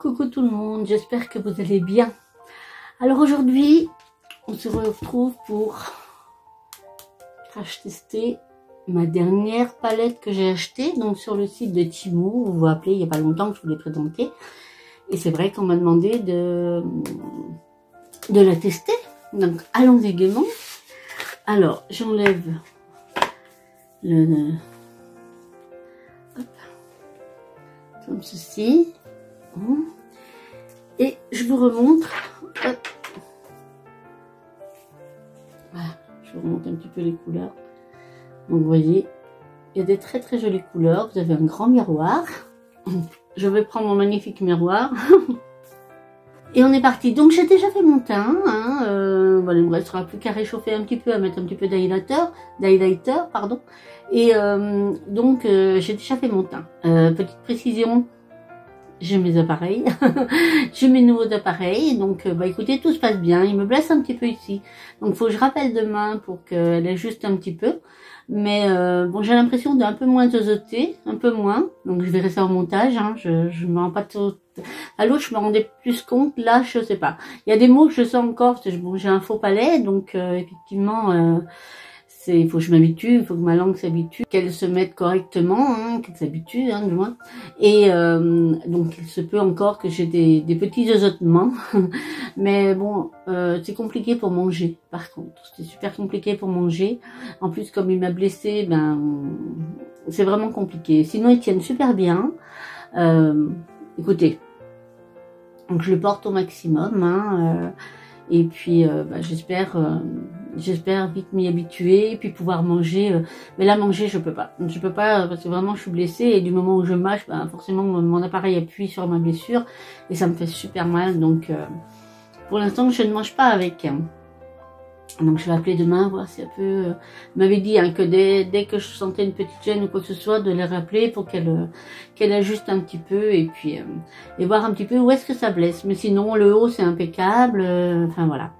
Coucou tout le monde, j'espère que vous allez bien. Alors aujourd'hui, on se retrouve pour crash tester ma dernière palette que j'ai achetée, donc sur le site de Temu. Vous vous rappelez, il n'y a pas longtemps que je vous l'ai présenté. Et c'est vrai qu'on m'a demandé de la tester. Donc allons-y gaiement. Alors, j'enlève le... Hop. Comme ceci. Et je vous remontre. Hop. Voilà, je vous remonte un petit peu les couleurs. Donc vous voyez, il y a des très très jolies couleurs. Vous avez un grand miroir. Je vais prendre mon magnifique miroir. Et on est parti. Donc j'ai déjà fait mon teint. Voilà, il me restera plus qu'à réchauffer un petit peu, à mettre un petit peu d'highlighter, pardon. Et donc j'ai déjà fait mon teint. Petite précision. J'ai mes appareils, j'ai mes nouveaux appareils, donc bah écoutez, tout se passe bien. Il me blesse un petit peu ici, donc il faut que je rappelle demain pour qu'elle ajuste un petit peu. Mais bon, j'ai l'impression d'un peu moins zozoter, un peu moins, donc je verrai ça au montage. Je me rends pas tout à l'autre, je me rendais plus compte. Là, je sais pas. Il y a des mots que je sens encore parce que bon, j'ai un faux palais, donc effectivement. Il faut que je m'habitue, il faut que ma langue s'habitue, qu'elle se mette correctement, qu'elle s'habitue, du moins. Et donc, il se peut encore que j'ai des petits zozotements. Mais bon, c'est compliqué pour manger, par contre. C'est super compliqué pour manger. En plus, comme il m'a blessé, c'est vraiment compliqué. Sinon, ils tiennent super bien. Écoutez, donc je le porte au maximum, et puis j'espère vite m'y habituer et puis pouvoir manger. Mais là, manger, je peux pas parce que vraiment je suis blessée et du moment où je mâche, forcément mon appareil appuie sur ma blessure et ça me fait super mal. Donc pour l'instant, je ne mange pas avec. Donc je vais appeler demain, voir si elle peut... m'avait dit que dès que je sentais une petite gêne ou quoi que ce soit, de les rappeler pour qu'elle ajuste un petit peu et puis et voir un petit peu où est-ce que ça blesse. Mais sinon le haut c'est impeccable, enfin voilà.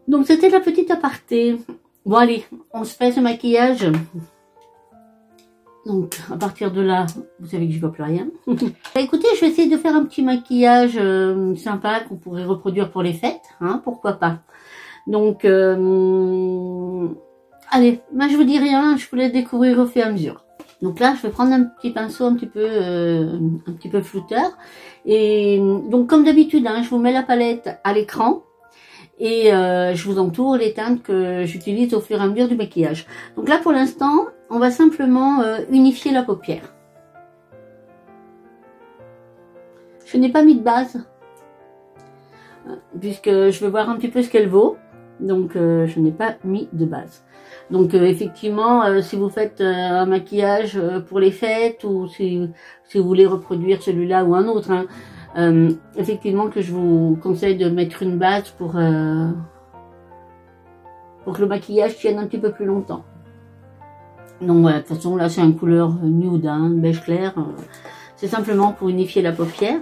Donc c'était la petite aparté. Bon allez, on se fait ce maquillage. Donc à partir de là, vous savez que je vois plus rien. Écoutez, je vais essayer de faire un petit maquillage sympa qu'on pourrait reproduire pour les fêtes, pourquoi pas. Donc, allez, moi je vous dis rien, je vous laisse découvrir au fur et à mesure. Donc là, je vais prendre un petit pinceau un petit peu flouteur. Et donc, comme d'habitude, je vous mets la palette à l'écran et je vous entoure les teintes que j'utilise au fur et à mesure du maquillage. Donc là, pour l'instant, on va simplement unifier la paupière. Je n'ai pas mis de base puisque je veux voir un petit peu ce qu'elle vaut. Donc je n'ai pas mis de base. Donc effectivement, si vous faites un maquillage pour les fêtes ou si vous voulez reproduire celui-là ou un autre, effectivement que je vous conseille de mettre une base pour que le maquillage tienne un petit peu plus longtemps. Donc voilà, de toute façon là c'est une couleur nude, beige clair. C'est simplement pour unifier la paupière.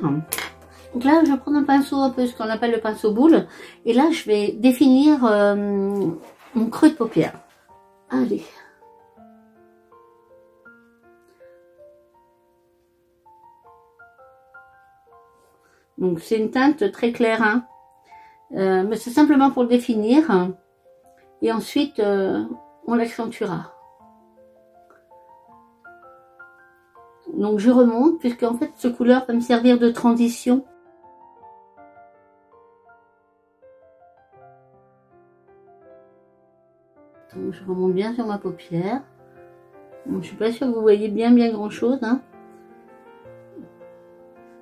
Donc là, je vais prendre un pinceau, un peu ce qu'on appelle le pinceau boule. Et là, je vais définir mon creux de paupière. Allez. Donc, c'est une teinte très claire. Mais c'est simplement pour le définir. Et ensuite, on l'accentuera. Donc, je remonte, puisque en fait, cette couleur va me servir de transition. Donc, je remonte bien sur ma paupière. Bon, je suis pas sûre que vous voyez bien grand chose.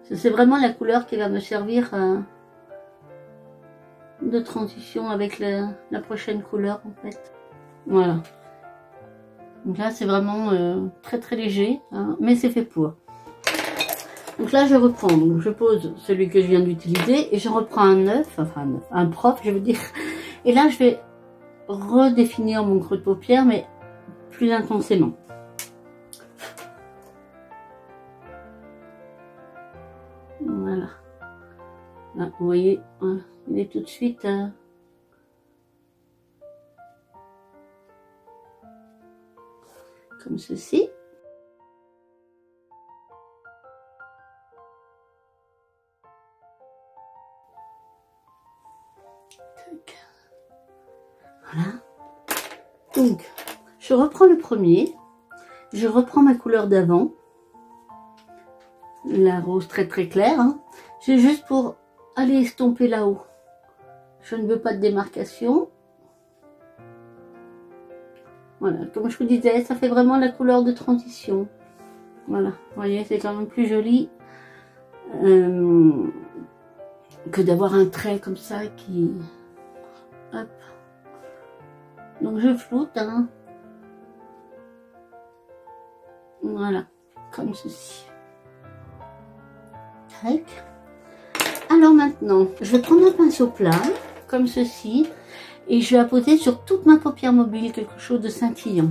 C'est vraiment la couleur qui va me servir de transition avec la prochaine couleur en fait. Voilà. Donc là c'est vraiment très très léger, mais c'est fait pour. Donc là je reprends, donc je pose celui que je viens d'utiliser et je reprends un neuf, un propre je veux dire. Et là je vais redéfinir mon creux de paupière mais plus intensément. Voilà. Là, vous voyez, il est tout de suite comme ceci. Tac. Voilà. Donc, je reprends le premier. Je reprends ma couleur d'avant. La rose très très claire. Hein. C'est juste pour aller estomper là-haut. Je ne veux pas de démarcation. Voilà, comme je vous disais, ça fait vraiment la couleur de transition. Voilà, vous voyez, c'est quand même plus joli que d'avoir un trait comme ça qui... Hop. Donc je floute, hein. Voilà, comme ceci. Tac. Alors maintenant, je vais prendre un pinceau plat, comme ceci, et je vais apposer sur toute ma paupière mobile quelque chose de scintillant.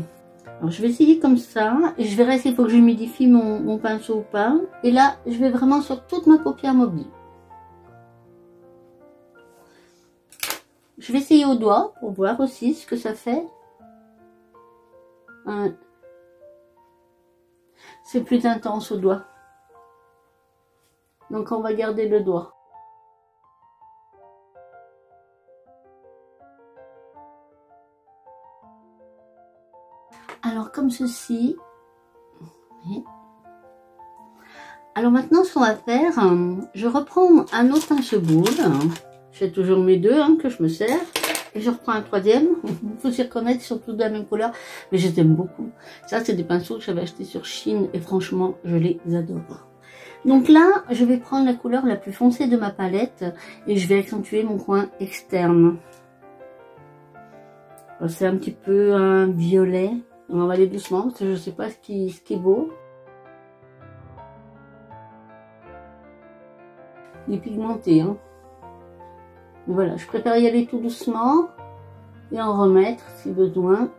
Alors je vais essayer comme ça, et je verrai s'il faut que j'humidifie mon pinceau ou pas. Et là, je vais vraiment sur toute ma paupière mobile. Je vais essayer au doigt, pour voir aussi ce que ça fait. C'est plus intense au doigt. Donc on va garder le doigt. Alors comme ceci. Alors maintenant ce qu'on va faire, je reprends un autre pinceau-boule. J'ai toujours mes deux que je me sers. Et je reprends un troisième. Il faut s'y reconnaître, ils sont tous de la même couleur. Mais je les aime beaucoup. Ça c'est des pinceaux que j'avais achetés sur Chine. Et franchement je les adore. Donc là je vais prendre la couleur la plus foncée de ma palette. Et je vais accentuer mon coin externe. C'est un petit peu un violet. On va aller doucement parce que je ne sais pas ce qui est beau. Il est pigmenté. Hein. Mais voilà, je préfère y aller tout doucement et en remettre si besoin.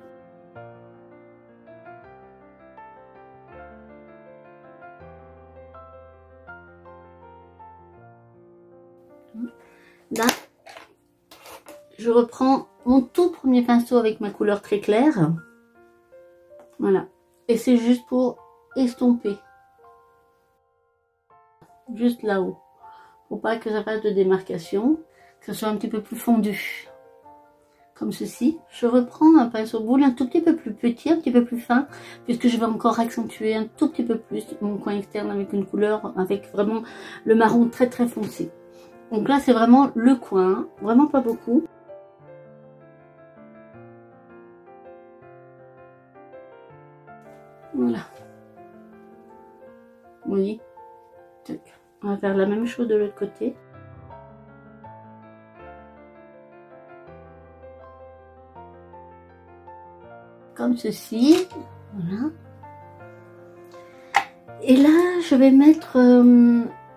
Là, je reprends mon tout premier pinceau avec ma couleur très claire. Voilà. Et c'est juste pour estomper. Juste là-haut. Pour pas que ça fasse de démarcation. Que ce soit un petit peu plus fondu. Comme ceci. Je reprends un pinceau boule un tout petit peu plus petit, un petit peu plus fin. Puisque je vais encore accentuer un tout petit peu plus mon coin externe avec une couleur, avec vraiment le marron très très foncé. Donc là c'est vraiment le coin. Vraiment pas beaucoup. Voilà. Vous voyez. On va faire la même chose de l'autre côté. Comme ceci. Voilà. Et là, je vais mettre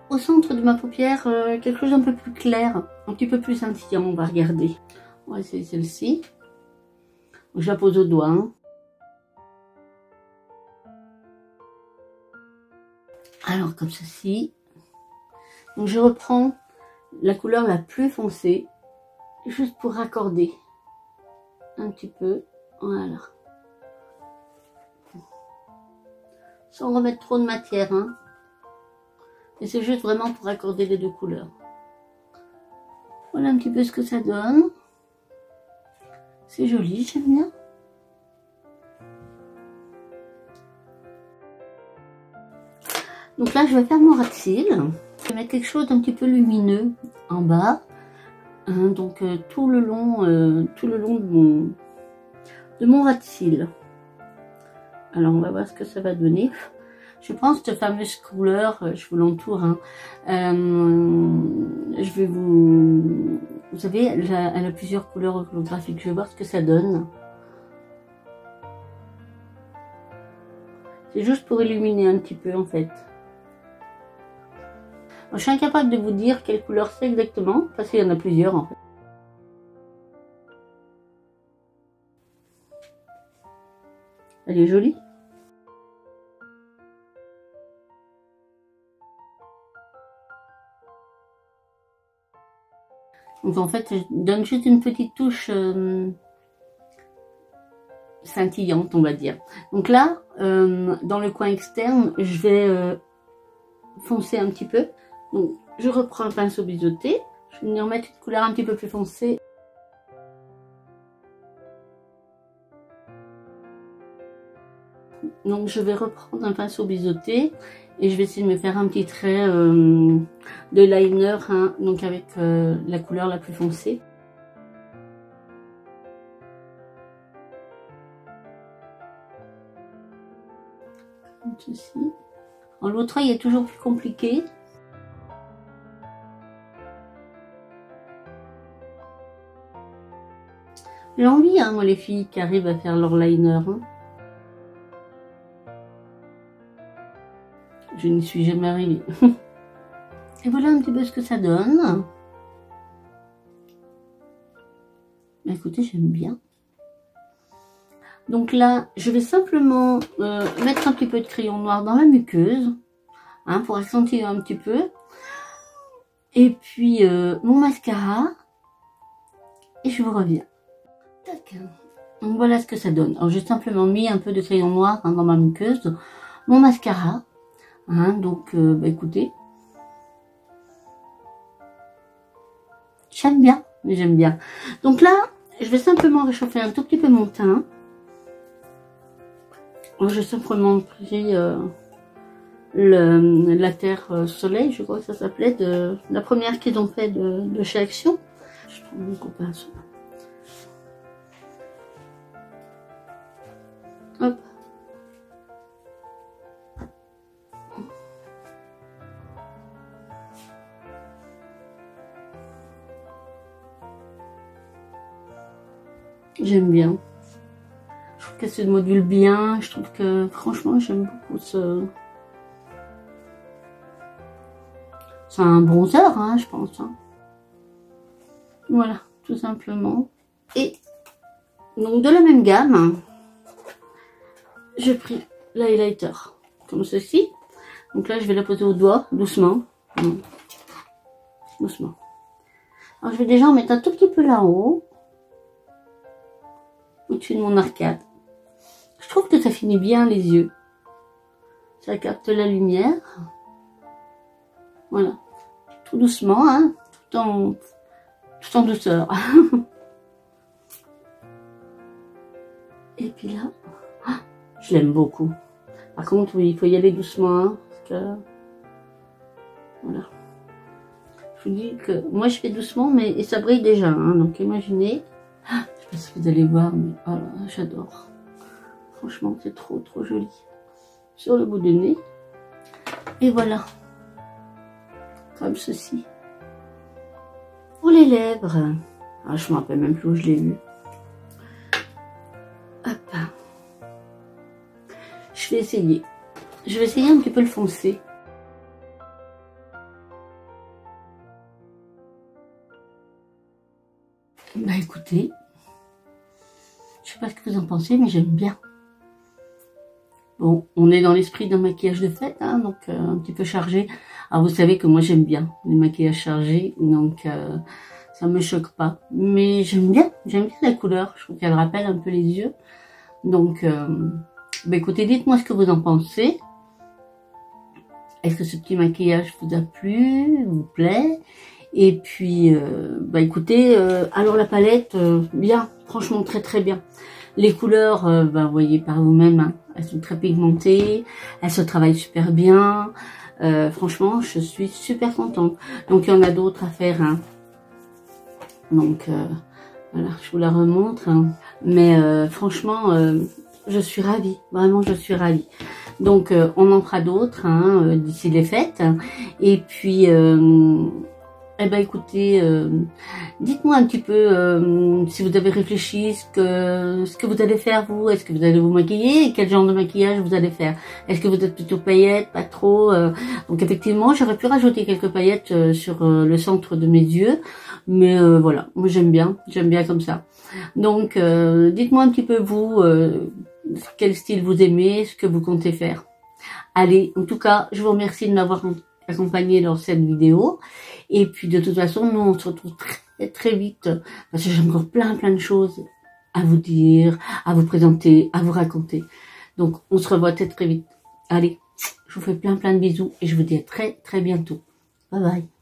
au centre de ma paupière quelque chose d'un peu plus clair. Un petit peu plus scintillant, on va regarder. On va essayer celle-ci. Je la pose au doigt. Hein. Alors comme ceci. Donc je reprends la couleur la plus foncée, juste pour raccorder un petit peu, voilà. Sans remettre trop de matière, hein. Et c'est juste vraiment pour raccorder les deux couleurs. Voilà un petit peu ce que ça donne. C'est joli, j'aime bien. Donc là, je vais faire mon ras de cils. Je vais mettre quelque chose d'un petit peu lumineux en bas. Hein, donc tout le long de mon ras de cils. Alors on va voir ce que ça va donner. Je prends cette fameuse couleur, je vous l'entoure. Hein. Je vais vous savez, elle a plusieurs couleurs holographiques. Je vais voir ce que ça donne. C'est juste pour illuminer un petit peu en fait. Je suis incapable de vous dire quelle couleur c'est exactement, parce qu'il y en a plusieurs en fait. Elle est jolie. Donc en fait, je donne juste une petite touche scintillante, on va dire. Donc là, dans le coin externe, je vais foncer un petit peu. Donc je reprends un pinceau biseauté. Je vais venir mettre une couleur un petit peu plus foncée. Donc je vais reprendre un pinceau biseauté et je vais essayer de me faire un petit trait de liner, hein, donc avec la couleur la plus foncée. Comme ceci. L'autre œil est toujours plus compliqué. J'ai envie, hein, moi, les filles qui arrivent à faire leur liner. Hein. Je n'y suis jamais arrivée. Et voilà un petit peu ce que ça donne. Écoutez, j'aime bien. Donc là, je vais simplement mettre un petit peu de crayon noir dans la muqueuse, hein, pour accentuer un petit peu. Et puis mon mascara. Et je vous reviens. Tac. Donc voilà ce que ça donne. Alors j'ai simplement mis un peu de crayon noir, hein, dans ma muqueuse. Mon mascara. Hein, donc bah, écoutez. J'aime bien. Mais j'aime bien. Donc là, je vais simplement réchauffer un tout petit peu mon teint. J'ai simplement pris la Terre Soleil, je crois que ça s'appelait, de la première qu'ils ont fait de chez Action. Je prends mon gros pinceau. Hop. J'aime bien. Je trouve qu'elle se module bien. Je trouve que franchement j'aime beaucoup ce... C'est un bronzer, hein, je pense. Hein. Voilà, tout simplement. Et donc de la même gamme, j'ai pris l'highlighter comme ceci. Donc là je vais la poser au doigt, doucement. Doucement. Alors je vais déjà en mettre un tout petit peu là-haut. Au-dessus de mon arcade. Je trouve que ça finit bien les yeux. Ça capte la lumière. Voilà. Tout doucement, hein, tout en douceur. Et puis là, je l'aime beaucoup. Par contre, oui, il faut y aller doucement, hein, parce que... Voilà. Je vous dis que moi je fais doucement, mais et ça brille déjà, hein, donc imaginez. Je sais pas si vous allez voir, mais oh là, j'adore. Franchement, c'est trop joli. Sur le bout du nez. Et voilà. Comme ceci. Pour les lèvres. Ah, je me rappelle même plus où je l'ai eu. Hop. Je vais essayer. Je vais essayer un petit peu le foncé. Bah écoutez, je sais pas ce que vous en pensez, mais j'aime bien. Bon, on est dans l'esprit d'un maquillage de fête, hein, donc un petit peu chargé. Alors vous savez que moi j'aime bien les maquillages chargés, donc ça me choque pas. Mais j'aime bien la couleur, je trouve qu'elle rappelle un peu les yeux. Donc, bah écoutez, dites-moi ce que vous en pensez. Est-ce que ce petit maquillage vous a plu, vous plaît? Et puis, bah écoutez, alors la palette, bien, franchement très bien. Les couleurs, bah vous voyez par vous-même, hein, elles sont très pigmentées, elles se travaillent super bien. Franchement, je suis super contente. Donc il y en a d'autres à faire, hein. Donc voilà, je vous la remontre. Hein. Mais franchement, je suis ravie, vraiment je suis ravie. Donc on en fera d'autres, hein, d'ici les fêtes. Et puis eh ben écoutez, dites-moi un petit peu si vous avez réfléchi ce que vous allez faire vous. Est-ce que vous allez vous maquiller et quel genre de maquillage vous allez faire? Est-ce que vous êtes plutôt paillettes, pas trop? Donc effectivement, j'aurais pu rajouter quelques paillettes sur le centre de mes yeux, mais voilà, moi j'aime bien comme ça. Donc dites-moi un petit peu vous quel style vous aimez, ce que vous comptez faire. Allez, en tout cas, je vous remercie de m'avoir accompagné dans cette vidéo. Et puis de toute façon, nous on se retrouve très vite parce que j'ai encore plein de choses à vous dire, à vous présenter, à vous raconter. Donc on se revoit très vite. Allez, je vous fais plein de bisous et je vous dis à très bientôt. Bye bye.